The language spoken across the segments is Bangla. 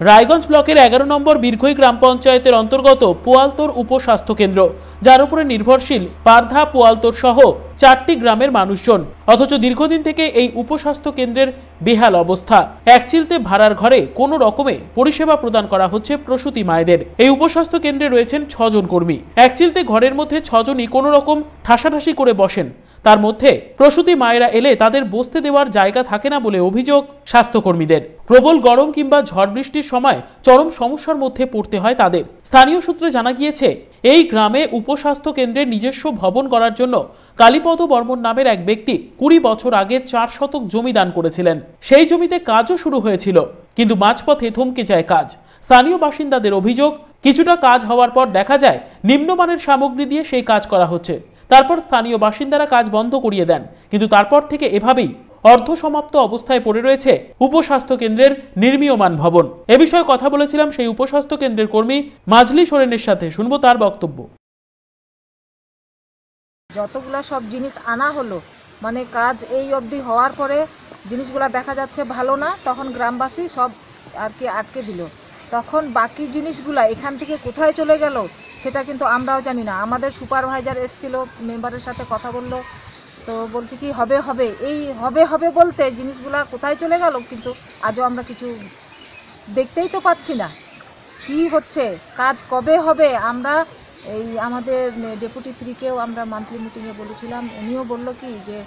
রায়গঞ্জ ব্লকের 11 নম্বর বীরখই গ্রাম পঞ্চায়েতের অন্তর্গত পোয়ালতোর উপস্বাস্থ্য কেন্দ্র, যার উপরে নির্ভরশীল পারধা পোয়ালতোর সহ 4টি গ্রামের মানুষজন। অথচ দীর্ঘদিন থেকে এই উপস্বাস্থ্য কেন্দ্রের বেহাল অবস্থা। একচিলতে ভাড়ার ঘরে কোনো রকমে পরিষেবা প্রদান করা হচ্ছে প্রসূতি মায়েদের। এই উপস্বাস্থ্য কেন্দ্রে রয়েছেন 6 জন কর্মী। একচিলতে ঘরের মধ্যে 6 জনই কোনো রকম ঠাসাঠাসি করে বসেন। তার মধ্যে প্রসূতি মায়েরা এলে তাদের বসতে দেওয়ার জায়গা থাকে না বলে অভিযোগ স্বাস্থ্যকর্মীদের। প্রবল গরম কিংবা ঝড় বৃষ্টির সময় চরম সমস্যার মধ্যে পড়তে হয় তাদের। স্থানীয় সূত্রে জানা গিয়েছে, এই গ্রামে উপস্বাস্থ্য কেন্দ্রের নিজস্ব ভবন করার জন্য কালীপদ বর্মন নামের এক ব্যক্তি 20 বছর আগে 4 শতক জমি দান করেছিলেন। সেই জমিতে কাজও শুরু হয়েছিল, কিন্তু মাঝপথে থমকে যায় কাজ। স্থানীয় বাসিন্দাদের অভিযোগ, কিছুটা কাজ হওয়ার পর দেখা যায় নিম্নমানের সামগ্রী দিয়ে সেই কাজ করা হচ্ছে। তারপর স্থানীয় বাসিন্দারা কাজ বন্ধ করিয়ে দেন, কিন্তু তারপর থেকে এভাবেই অর্ধসমাপ্ত অবস্থায় পড়ে রয়েছে উপস্বাস্থ্য কেন্দ্রের নির্মীয়মান ভবন। এ বিষয়ে কথা বলেছিলাম সেই উপস্বাস্থ্য কেন্দ্রের কর্মী মাজলি সোরেনের সাথে, শুনবো তার বক্তব্য। যতগুলা সব জিনিস আনা হলো, মানে কাজ এই অবধি হওয়ার পরে জিনিসগুলা দেখা যাচ্ছে ভালো না, তখন গ্রামবাসী সব আর কি আটকে দিল। তখন বাকি জিনিসগুলা এখান থেকে কোথায় চলে গেল সেটা কিন্তু আমরাও জানি না। আমাদের সুপারভাইজার এসেছিল, মেম্বারের সাথে কথা বললো, তো বলছে কি হবে হবে, এই হবে হবে বলতে জিনিসগুলা কোথায় চলে গেল কিন্তু আজও আমরা কিছু দেখতেই তো পাচ্ছি না কি হচ্ছে, কাজ কবে হবে। আমরা এই আমাদের ডেপুটি 3কেও আমরা মান্থলি মিটিংয়ে বলেছিলাম, উনিও বলল কি যে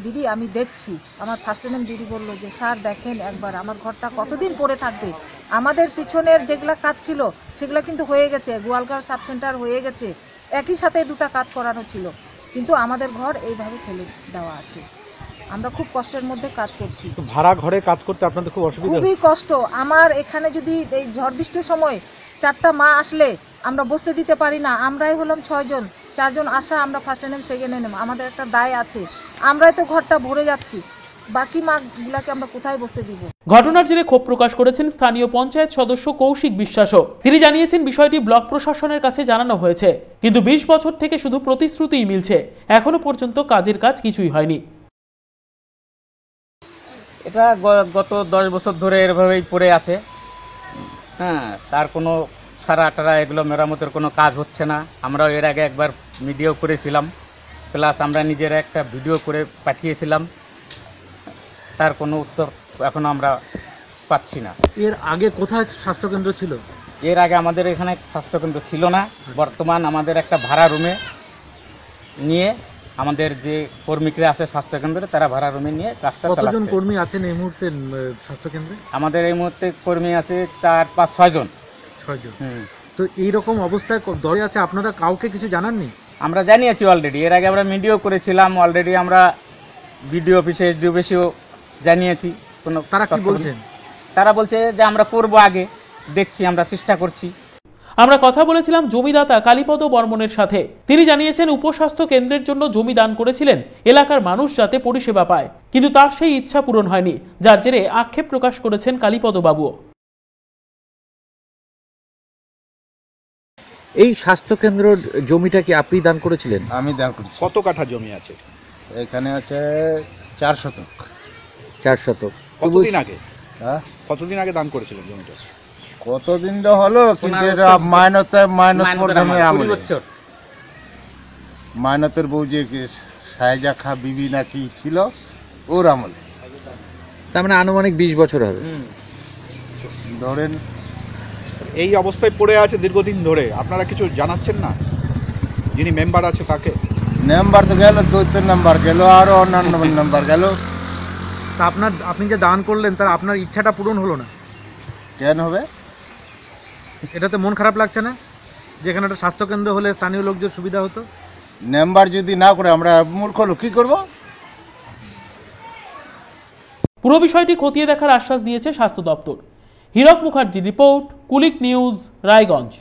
দিদি আমি দেখছি। আমার ফার্স্ট নেম দিদি বললো যে স্যার দেখেন একবার আমার ঘরটা কতদিন পড়ে থাকবে। আমাদের পিছনের যেগুলা কাজ ছিল সেগুলো কিন্তু হয়ে গেছে, গোয়ালঘর সাব সেন্টার হয়ে গেছে, একই সাথে 2টা কাজ করানো ছিল, কিন্তু আমাদের ঘর এইভাবে ফেলে দেওয়া আছে। আমরা খুব কষ্টের মধ্যে কাজ করছি। ভাড়া ঘরে কাজ করতে আপনাদের খুব অসুবিধা? খুবই কষ্ট। আমার এখানে যদি এই ঝড় বৃষ্টির সময় 4টা মা আসলে আমরা বসতে দিতে পারি না। আমরাই হলাম 6 জন, 4 জন আসা, আমরা ফার্স্ট নেম সেকেন্ড নেম, আমাদের একটা দায় আছে। আমরাই তো ঘরটা ভরে যাচ্ছি, বাকি মাগুলাকে আমরা কোথায় বসতে দিব। ঘটনার জেরে ক্ষোভ প্রকাশ করেছেন স্থানীয় পঞ্চায়েত সদস্য কৌশিক বিশ্বাসও। তিনি জানিয়েছেন, বিষয়টি ব্লক প্রশাসনের কাছে জানানো হয়েছে, কিন্তু 20 বছর থেকে শুধু প্রতিশ্রুতিই মিলছে, এখনো পর্যন্ত কাজের কাজ কিছুই হয়নি। এটা গত 10 বছর ধরে এভাবেই পড়ে আছে। হ্যাঁ, তার কোনো সারা টারা এগুলো মেরামতের কোনো কাজ হচ্ছে না। আমরাও এর আগে একবার ভিডিও করেছিলাম, প্লাস আমরা নিজেরা একটা ভিডিও করে পাঠিয়েছিলাম, তার কোনো উত্তর এখনো আমরা পাচ্ছি না। এর আগে কোথায় স্বাস্থ্যকেন্দ্র ছিল? এর আগে আমাদের এখানে স্বাস্থ্যকেন্দ্র ছিল না। বর্তমান আমাদের একটা ভাড়া রুমে নিয়ে আমাদের যে কর্মীরা আছে স্বাস্থ্যকেন্দ্রে, তারা ভাড়া রুমে নিয়ে কাজটা চালাচ্ছে। কতজন কর্মী আছেন এই মুহূর্তে স্বাস্থ্যকেন্দ্রে? আমাদের এই মুহূর্তে কর্মী আছে 4, 5, 6 জন। 6 জন। তো এইরকম অবস্থায় দরে আছে, আপনারা কাউকে কিছু জানাননি? আমরা জানিয়েছি অলরেডি, এর আগে আমরা ভিডিও করেছিলাম, অলরেডি আমরা বিডিও অফিসে, এসডিও অফিসেও জানিয়েছি। কোনো তারা কি বলছেন? তারা বলছে যে আমরা করব, আগে দেখছি, আমরা চেষ্টা করছি। আমরা কথা বলেছিলাম জমিদাতা কালীপদ বর্মনের সাথে। তিনি জানিয়েছেন, উপস্বাস্থ্য কেন্দ্রের জন্য জমি দান করেছিলেন এলাকার মানুষ যাতে পরিষেবা পায়, কিন্তু তার সেই ইচ্ছা পূরণ হয়নি, যার জেরে আক্ষেপ প্রকাশ করেছেন কালীপদ বাবুও। এই স্বাস্থ্যকেন্দ্র জমিটা কি আপনি দান করেছিলেন? আমি দান করেছি। কত কাঠা জমি আছে এখানে? আছে 4 শতক। 4 শতক। কতদিন আগে? হ্যাঁ, কতদিন আগে দান করেছিলেন জমিটা? কতদিন তো হলো, কিন্তু এটা মাইনত প্রথমে আমলে, মাইনতের বউ যে সাহেজা খা বিবি নাকি ছিল, ওর আমলে। তার মানে আনুমানিক 20 বছর হবে ধরেন। এই অবস্থায় পড়ে আছে দীর্ঘদিন ধরে, আপনারা কিছু জানাচ্ছেন না? যিনি মেম্বার আছে তাকে? নাম্বার তো গেল, 2-3 নাম্বার গেল, আরো অন্যান্য নাম্বার গেল। তা আপনি যে দান করলেন, তার আপনার ইচ্ছাটা পূরণ হলো না? কেন হবে? এটাতে মন খারাপ লাগছে না? যেখানে একটা স্বাস্থ্যকেন্দ্র হলে স্থানীয় লোকদের সুবিধা হতো। নাম্বার যদি না করে আমরা মূর্খ লোক কি করবো? পুরো বিষয়টি খতিয়ে দেখার আশ্বাস দিয়েছে স্বাস্থ্য দপ্তর। হীরক মুখার্জি রিপোর্ট, কুলিক নিউজ, রায়গঞ্জ।